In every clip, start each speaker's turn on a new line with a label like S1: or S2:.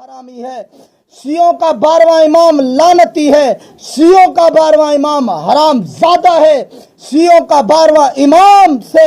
S1: حرامی ہے، شیعوں کا 12واں امام لعنتی ہے، شیعوں کا 12واں امام حرام زادہ ہے، شیعوں کا 12واں امام سے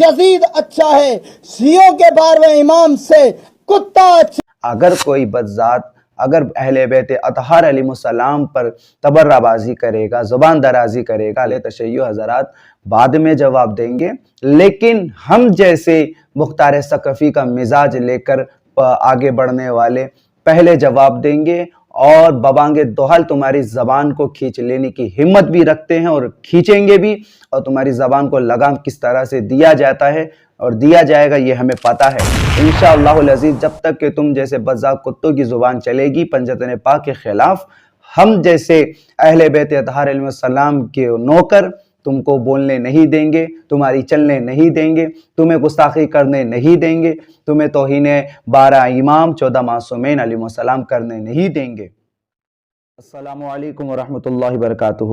S1: یزید اچھا ہے، شیعوں کے 12ویں امام سے کتا اچھا۔
S2: اگر کوئی بدذات اگر اہل بیت اطہار علیہ السلام پر تبرہ بازی کرے گا، زبان درازی کرے گا، اہل تشیع حضرات بعد میں جواب دیں گے، لیکن ہم جیسے مختار ثقفی کا مزاج لے کر آگے بڑھنے والے پہلے جواب دیں گے، اور ببانگ دوحل تمہاری زبان کو کھینچ لینے کی ہمت بھی رکھتے ہیں اور کھینچیں گے بھی، اور تمہاری زبان کو لگام کس طرح سے دیا جاتا ہے اور دیا جائے گا یہ ہمیں پتہ ہے انشاءاللہ العزیز۔ جب تک کہ تم جیسے بدذات کتوں کی زبان چلے گی پنجتن پاک کے خلاف، ہم جیسے اہل بیت اطہار علیہ السلام کے نوکر تم کو بولنے نہیں دیں گے، تمہاری چلنے نہیں دیں گے، تمہیں گستاخی کرنے نہیں دیں گے، تمہیں توہین 12 امام 14 معصومین علیہ السلام کرنے نہیں دیں گے۔ السلام علیکم ورحمۃ اللہ وبرکاتہ۔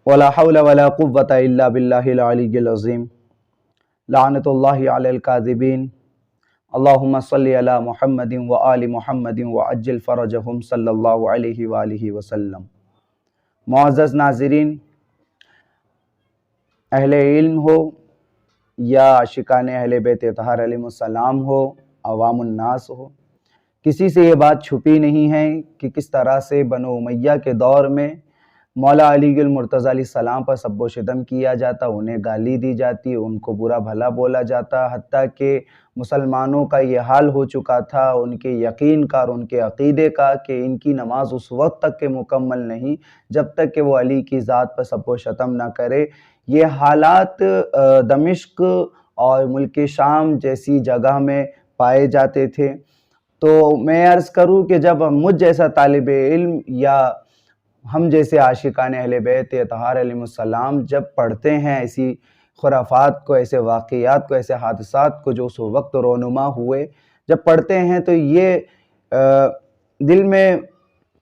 S2: ولا حول ولا قوة الا باللہ العلی العظیم۔ لعنت اللہ علی الکاذبین۔ اللہم صلی علی محمد وآل محمد وعجل فرجہم صلی اللہ علیہ وآلہ وسلم۔ معزز ناظرین، اہل علم ہو یا عاشقان اہل بیت اطہار علیہ السلام ہو، عوام الناس ہو، کسی سے یہ بات چھپی نہیں ہے کہ کس طرح سے بنو امیہ کے دور میں مولا علی المرتضی علیہ السلام پر سب و شتم کیا جاتا، انہیں گالی دی جاتی، ان کو برا بھلا بولا جاتا، حتیٰ کہ مسلمانوں کا یہ حال ہو چکا تھا، ان کے یقین کا اور ان کے عقیدے کا، کہ ان کی نماز اس وقت تک کے مکمل نہیں جب تک کہ وہ علی کی ذات پر سب و شتم نہ کرے۔ یہ حالات دمشق اور ملک شام جیسی جگہ میں پائے جاتے تھے۔ تو میں عرض کروں کہ جب مجھ جیسا طالب علم یا ہم جیسے عاشقان اہل بیت اطہار علیہ السلام جب پڑھتے ہیں ایسی خرافات کو، ایسے واقعات کو، ایسے حادثات کو جو اس وقت رونما ہوئے، جب پڑھتے ہیں تو یہ دل میں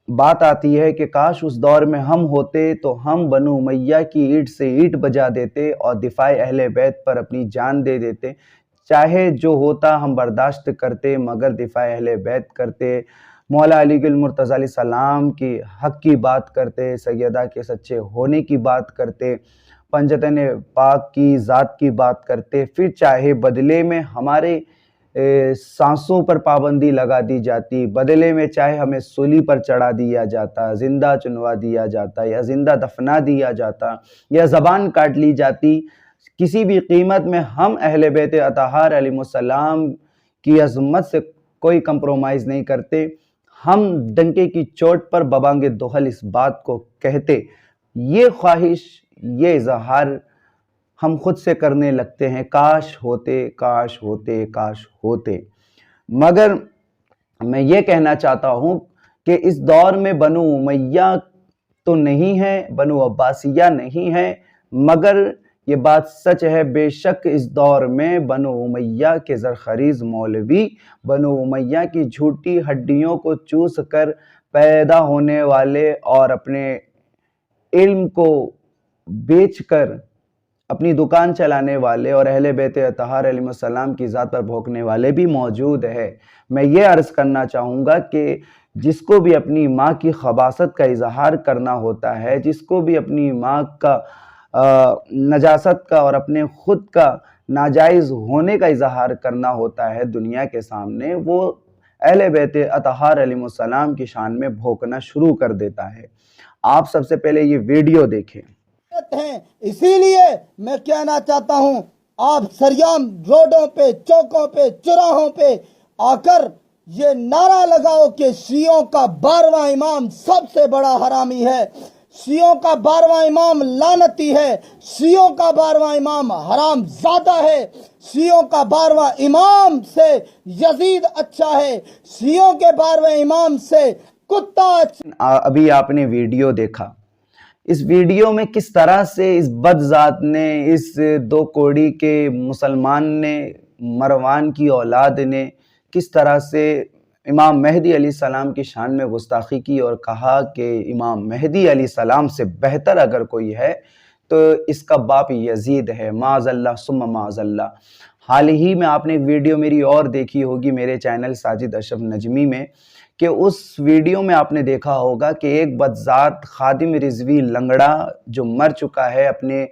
S2: بات آتی ہے کہ کاش اس دور میں ہم ہوتے تو ہم بنو امیہ کی اینٹ سے اینٹ بجا دیتے اور دفاع اہل بیت پر اپنی جان دے دیتے، چاہے جو ہوتا ہم برداشت کرتے، مگر دفاع اہل بیت کرتے، مولا علی المرتضی علیہ السلام کی حق کی بات کرتے، سیدہ کے سچے ہونے کی بات کرتے، پنجتن پاک کی ذات کی بات کرتے، پھر چاہے بدلے میں ہمارے سانسوں پر پابندی لگا دی جاتی، بدلے میں چاہے ہمیں سولی پر چڑھا دیا جاتا، زندہ چنوا دیا جاتا یا زندہ دفنا دیا جاتا یا زبان کاٹ لی جاتی، کسی بھی قیمت میں ہم اہل بیت اطہار علیہ السلام کی عظمت سے کوئی کمپرومائز نہیں کرتے۔ ہم ڈنکے کی چوٹ پر ببانگ دوحل اس بات کو کہتے، یہ خواہش، یہ اظہار ہم خود سے کرنے لگتے ہیں، کاش ہوتے، کاش ہوتے، کاش ہوتے۔ مگر میں یہ کہنا چاہتا ہوں کہ اس دور میں بنو امیہ تو نہیں ہے، بنو عباسیہ نہیں ہے، مگر یہ بات سچ ہے، بے شک اس دور میں بنو امیہ کے زرخریز مولوی، بنو امیہ کی جھوٹی ہڈیوں کو چوس کر پیدا ہونے والے اور اپنے علم کو بیچ کر اپنی دکان چلانے والے اور اہل بیت اطہار علیہ السلام کی ذات پر بھونکنے والے بھی موجود ہے۔ میں یہ عرض کرنا چاہوں گا کہ جس کو بھی اپنی ماں کی خباثت کا اظہار کرنا ہوتا ہے، جس کو بھی اپنی ماں کا نجاست کا اور اپنے خود کا ناجائز ہونے کا اظہار کرنا ہوتا ہے دنیا کے سامنے، وہ اہل بیت اطہار علیہ السلام کی شان میں بھونکنا شروع کر دیتا ہے۔ آپ سب سے پہلے یہ ویڈیو دیکھیں۔
S1: ہیں اسی لیے میں کہنا چاہتا ہوں، آپ سریام روڈوں پہ، چوکوں پہ، چوراہوں پہ آ کر یہ نعرہ لگاؤ کہ شیعوں کا 12واں امام سب سے بڑا حرامی ہے، شیعوں کا 12واں امام لعنتی ہے، شیعوں کا 12واں امام حرام زادہ ہے، شیعوں کا 12واں امام سے یزید اچھا ہے، شیعوں کے 12ویں امام سے کتا اچھا۔
S2: ابھی آپ نے ویڈیو دیکھا، اس ویڈیو میں کس طرح سے اس بدذات نے، اس دو کوڑی کے مسلمان نے، مروان کی اولاد نے کس طرح سے امام مہدی علیہ السلام کی شان میں گستاخی کی اور کہا کہ امام مہدی علیہ السلام سے بہتر اگر کوئی ہے تو اس کا باپ یزید ہے، معاذ اللہ ثم معاذ اللہ۔ حال ہی میں آپ نے ایک ویڈیو میری اور دیکھی ہوگی میرے چینل ساجد اشرف نجمی میں، کہ اس ویڈیو میں آپ نے دیکھا ہوگا کہ ایک بدذات خادم رضوی لنگڑا جو مر چکا ہے، اپنے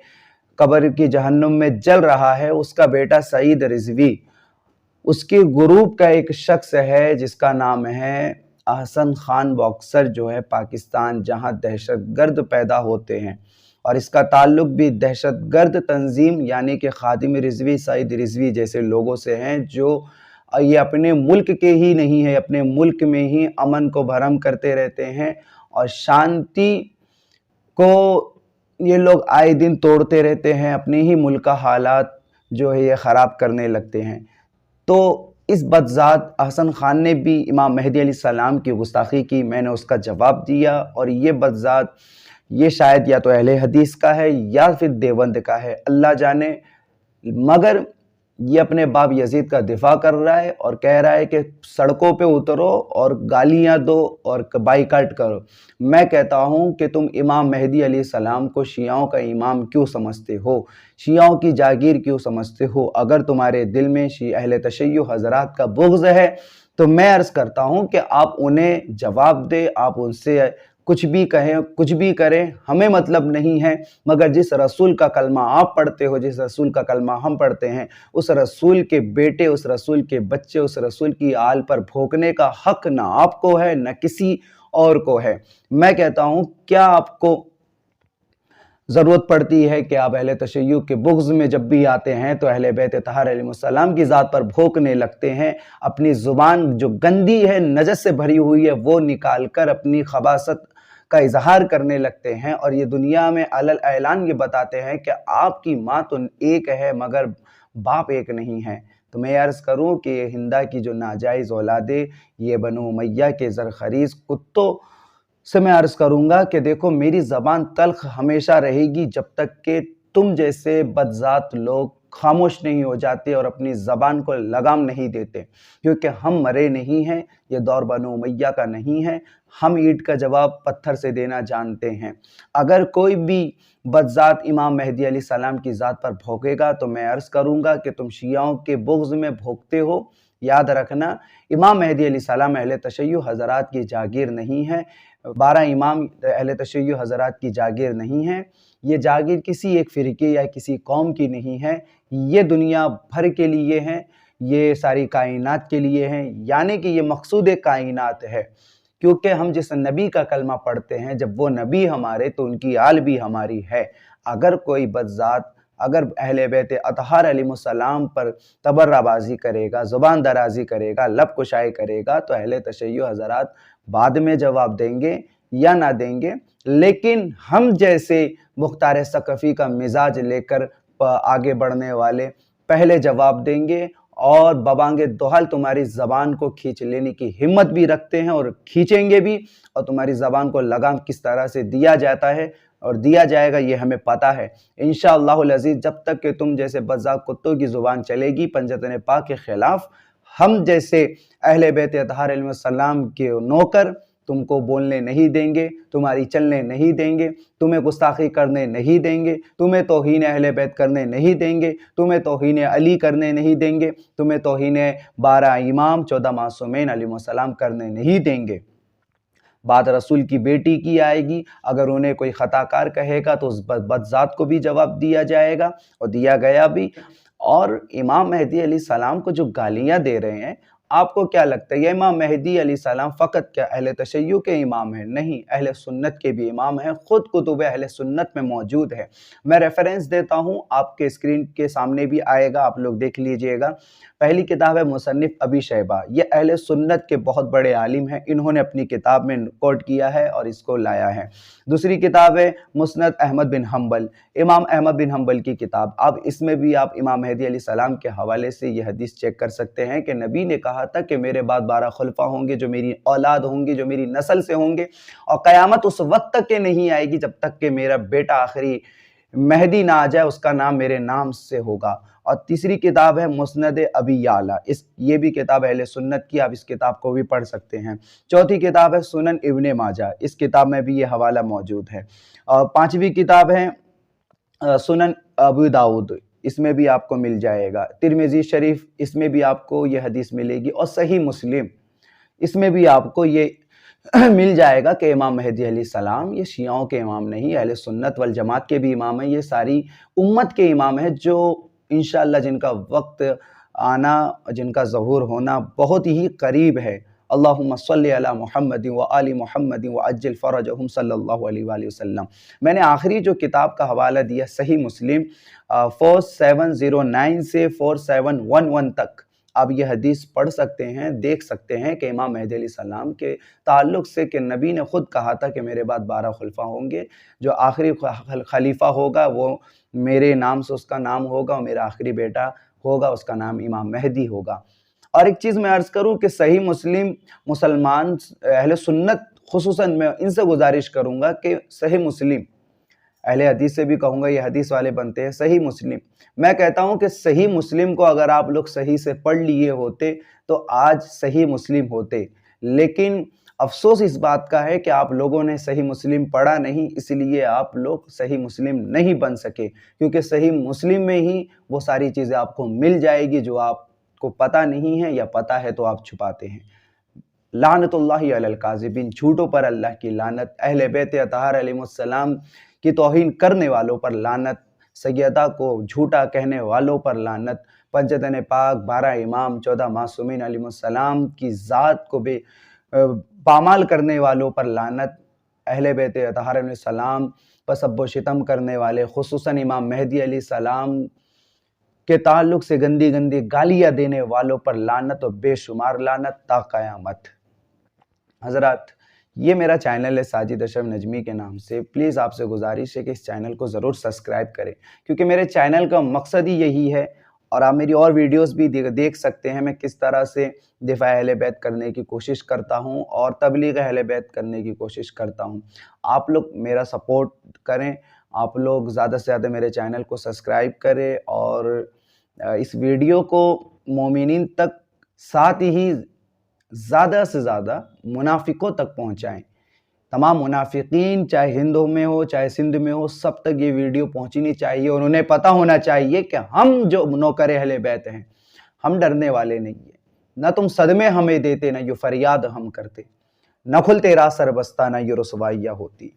S2: قبر کی جہنم میں جل رہا ہے، اس کا بیٹا سعید رضوی، اس کے گروپ کا ایک شخص ہے جس کا نام ہے احسن خان باکسر، جو ہے پاکستان، جہاں دہشت گرد پیدا ہوتے ہیں، اور اس کا تعلق بھی دہشت گرد تنظیم یعنی کہ خادم رضوی، سعید رضوی جیسے لوگوں سے ہیں، جو یہ اپنے ملک کے ہی نہیں ہے، اپنے ملک میں ہی امن کو بھرم کرتے رہتے ہیں اور شانتی کو یہ لوگ آئے دن توڑتے رہتے ہیں، اپنے ہی ملک کا حالات جو ہے یہ خراب کرنے لگتے ہیں۔ تو اس بدذات احسن خان نے بھی امام مہدی علیہ السلام کی گستاخی کی، میں نے اس کا جواب دیا، اور یہ بدذات یہ شاید یا تو اہل حدیث کا ہے یا پھر دیوبند کا ہے، اللہ جانے، مگر یہ اپنے باپ یزید کا دفاع کر رہا ہے اور کہہ رہا ہے کہ سڑکوں پہ اترو اور گالیاں دو اور بائیکاٹ کرو۔ میں کہتا ہوں کہ تم امام مہدی علیہ السلام کو شیعوں کا امام کیوں سمجھتے ہو، شیعوں کی جاگیر کیوں سمجھتے ہو؟ اگر تمہارے دل میں اہل تشیع حضرات کا بغض ہے تو میں عرض کرتا ہوں کہ آپ انہیں جواب دیں، آپ ان سے کچھ بھی کہیں، کچھ بھی کریں، ہمیں مطلب نہیں ہے، مگر جس رسول کا کلمہ آپ پڑھتے ہو، جس رسول کا کلمہ ہم پڑھتے ہیں، اس رسول کے بیٹے، اس رسول کے بچے، اس رسول کی آل پر بھونکنے کا حق نہ آپ کو ہے نہ کسی اور کو ہے۔ میں کہتا ہوں کیا آپ کو ضرورت پڑتی ہے کہ آپ اہل تشیع کے بغض میں جب بھی آتے ہیں تو اہل بیت طاہر علیہ السلام کی ذات پر بھونکنے لگتے ہیں، اپنی زبان جو گندی ہے، نجس سے بھری ہوئی ہے، وہ نکال کر اپنی خباثت کا اظہار کرنے لگتے ہیں، اور یہ دنیا میں علل اعلان یہ بتاتے ہیں کہ آپ کی ماں تو ایک ہے مگر باپ ایک نہیں ہے۔ تو میں عرض کروں کہ یہ ہندہ کی جو ناجائز اولادیں، یہ بنو امیہ کے زرخریز کتوں سے میں عرض کروں گا کہ دیکھو، میری زبان تلخ ہمیشہ رہے گی جب تک کہ تم جیسے بدذات لوگ خاموش نہیں ہو جاتے اور اپنی زبان کو لگام نہیں دیتے، کیونکہ ہم مرے نہیں ہیں، یہ دور بنو امیہ کا نہیں ہے، ہم اینٹ کا جواب پتھر سے دینا جانتے ہیں۔ اگر کوئی بھی بدذات امام مہدی علیہ السلام کی ذات پر بھونکے گا تو میں عرض کروں گا کہ تم شیعوں کے بغض میں بھونکتے ہو، یاد رکھنا امام مہدی علیہ السلام اہل تشیع حضرات کی جاگیر نہیں ہے، 12 امام اہل تشیع حضرات کی جاگیر نہیں ہے، یہ جاگیر کسی ایک فرقے یا کسی قوم کی نہیں ہے، یہ دنیا بھر کے لیے ہیں، یہ ساری کائنات کے لیے ہیں، یعنی کہ یہ مقصود کائنات ہے، کیونکہ ہم جس نبی کا کلمہ پڑھتے ہیں جب وہ نبی ہمارے تو ان کی آل بھی ہماری ہے۔ اگر کوئی بدذات اگر اہل بیت اطہار علیہ السلام پر تبرہ بازی کرے گا، زبان درازی کرے گا، لب کشائی کرے گا تو اہل تشیع حضرات بعد میں جواب دیں گے یا نہ دیں گے، لیکن ہم جیسے مختار ثقفی کا مزاج لے کر آگے بڑھنے والے پہلے جواب دیں گے، اور ببانگ دوحل تمہاری زبان کو کھینچ لینے کی ہمت بھی رکھتے ہیں اور کھینچیں گے بھی، اور تمہاری زبان کو لگام کس طرح سے دیا جاتا ہے اور دیا جائے گا یہ ہمیں پتہ ہے۔ انشاءاللہ العزیز جب تک کہ تم جیسے بدذات کتوں کی زبان چلے گی پنجتن پاک کے خلاف، ہم جیسے اہل بیت اطہار علیہ السلام کے نوکر تم کو بولنے نہیں دیں گے، تمہاری چلنے نہیں دیں گے، تمہیں گستاخی کرنے نہیں دیں گے، تمہیں توہین اہل بیت کرنے نہیں دیں گے، تمہیں توہین علی کرنے نہیں دیں گے، تمہیں توہین 12 امام 14 معصومین علیہ السلام کرنے نہیں دیں گے۔ بات رسول کی بیٹی کی آئے گی، اگر انہیں کوئی خطا کار کہے گا تو اس بدذات کو بھی جواب دیا جائے گا اور دیا گیا بھی۔ اور امام مہدی علیہ السلام کو جو گالیاں دے رہے ہیں، آپ کو کیا لگتا ہے یہ امام مہدی علیہ السلام فقط کیا اہل تشیع کے امام ہیں؟ نہیں، اہل سنت کے بھی امام ہیں، خود کتب اہل سنت میں موجود ہے۔ میں ریفرنس دیتا ہوں، آپ کے اسکرین کے سامنے بھی آئے گا، آپ لوگ دیکھ لیجئے گا۔ پہلی کتاب ہے مصنف ابی شیبہ، یہ اہل سنت کے بہت بڑے عالم ہیں، انہوں نے اپنی کتاب میں کوٹ کیا ہے اور اس کو لایا ہے۔ دوسری کتاب ہے مسند احمد بن حنبل، امام احمد بن حنبل کی کتاب، اب اس میں بھی آپ امام مہدی علیہ السلام کے حوالے سے یہ حدیث چیک کر سکتے ہیں کہ نبی نے کہا تھا کہ میرے بعد 12 خلفاء ہوں گے جو میری اولاد ہوں گے، جو میری نسل سے ہوں گے، اور قیامت اس وقت تک کہ نہیں آئے گی جب تک کہ میرا بیٹا آخری مہدی نہ آ جائے، اس کا نام میرے نام سے ہوگا۔ اور تیسری کتاب ہے مسند ابی یعلا، یہ بھی کتاب اہل سنت کی، آپ اس کتاب کو بھی پڑھ سکتے ہیں۔ چوتھی کتاب ہے سنن ابن ماجہ، اس کتاب میں بھی یہ حوالہ موجود ہے۔ اور پانچویں کتاب ہے سنن ابو داؤد، اس میں بھی آپ کو مل جائے گا، ترمذی شریف اس میں بھی آپ کو یہ حدیث ملے گی، اور صحیح مسلم اس میں بھی آپ کو یہ مل جائے گا کہ امام مہدی علیہ السلام یہ شیعوں کے امام نہیں، اہل سنت والجماعت کے بھی امام ہیں، یہ ساری امت کے امام ہیں جو انشاءاللہ جن کا وقت آنا، جن کا ظہور ہونا بہت ہی قریب ہے۔ اللہم صلی علی محمد و آل محمد و عجل فرجہم صلی اللہ علیہ وآلہ وسلم۔ میں نے آخری جو کتاب کا حوالہ دیا صحیح مسلم 4709 سے 4711 تک آپ یہ حدیث پڑھ سکتے ہیں، دیکھ سکتے ہیں کہ امام مہدی علیہ السلام کے تعلق سے کہ نبی نے خود کہا تھا کہ میرے بعد 12 خلفاء ہوں گے، جو آخری خلیفہ ہوگا وہ میرے نام سے اس کا نام ہوگا، اور میرا آخری بیٹا ہوگا اس کا نام امام مہدی ہوگا۔ اور ایک چیز میں عرض کروں کہ صحیح مسلم مسلمان اہل سنت خصوصاً میں ان سے گزارش کروں گا کہ صحیح مسلم، اہل حدیث سے بھی کہوں گا یہ حدیث والے بنتے ہیں، صحیح مسلم، میں کہتا ہوں کہ صحیح مسلم کو اگر آپ لوگ صحیح سے پڑھ لیے ہوتے تو آج صحیح مسلم ہوتے، لیکن افسوس اس بات کا ہے کہ آپ لوگوں نے صحیح مسلم پڑھا نہیں، اس لیے آپ لوگ صحیح مسلم نہیں بن سکے، کیونکہ صحیح مسلم میں ہی وہ ساری چیزیں آپ کو مل جائے گی جو آپ کو پتہ نہیں ہے، یا پتہ ہے تو آپ چھپاتے ہیں۔ لعنت اللہ علی الکاذبین، جھوٹوں پر اللہ کی لعنت، اہل بیت اطہار علیہ السلام کی توہین کرنے والوں پر لعنت، سیدہ کو جھوٹا کہنے والوں پر لعنت، پنجتن پاک، 12 امام، 14 معصومین علیہ السلام کی ذات کو پامال کرنے والوں پر لعنت، اہل بیت اطہار علیہ السلام پر سب و شتم کرنے والے، خصوصاً امام مہدی علیہ السلام کے تعلق سے گندی گندی گالیاں دینے والوں پر لعنت اور بے شمار لعنت تا قیامت۔ حضرات، یہ میرا چینل ہے ساجد اشرف نجمی کے نام سے، پلیز آپ سے گزارش ہے کہ اس چینل کو ضرور سبسکرائب کریں، کیونکہ میرے چینل کا مقصد ہی یہی ہے، اور آپ میری اور ویڈیوز بھی دیکھ سکتے ہیں میں کس طرح سے دفاع اہل بیت کرنے کی کوشش کرتا ہوں اور تبلیغ اہل بیت کرنے کی کوشش کرتا ہوں۔ آپ لوگ میرا سپورٹ کریں، آپ لوگ زیادہ سے زیادہ میرے چینل کو سبسکرائب کریں، اور اس ویڈیو کو مومنین تک، ساتھ ہی زیادہ سے زیادہ منافقوں تک پہنچائیں۔ تمام منافقین چاہے ہندوں میں ہو چاہے سندھ میں ہو، سب تک یہ ویڈیو پہنچنی چاہیے، اور انہیں پتہ ہونا چاہیے کہ ہم جو نوکر اہل بیت ہیں ہم ڈرنے والے نہیں ہیں، نہ تم صدمے ہمیں دیتے، نہ یہ فریاد ہم کرتے، نہ کھلتے راہ سر بستہ، نہ یہ رسوائیاں ہوتی۔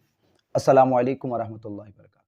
S2: السلام علیکم ورحمۃ اللہ وبرکاتہ۔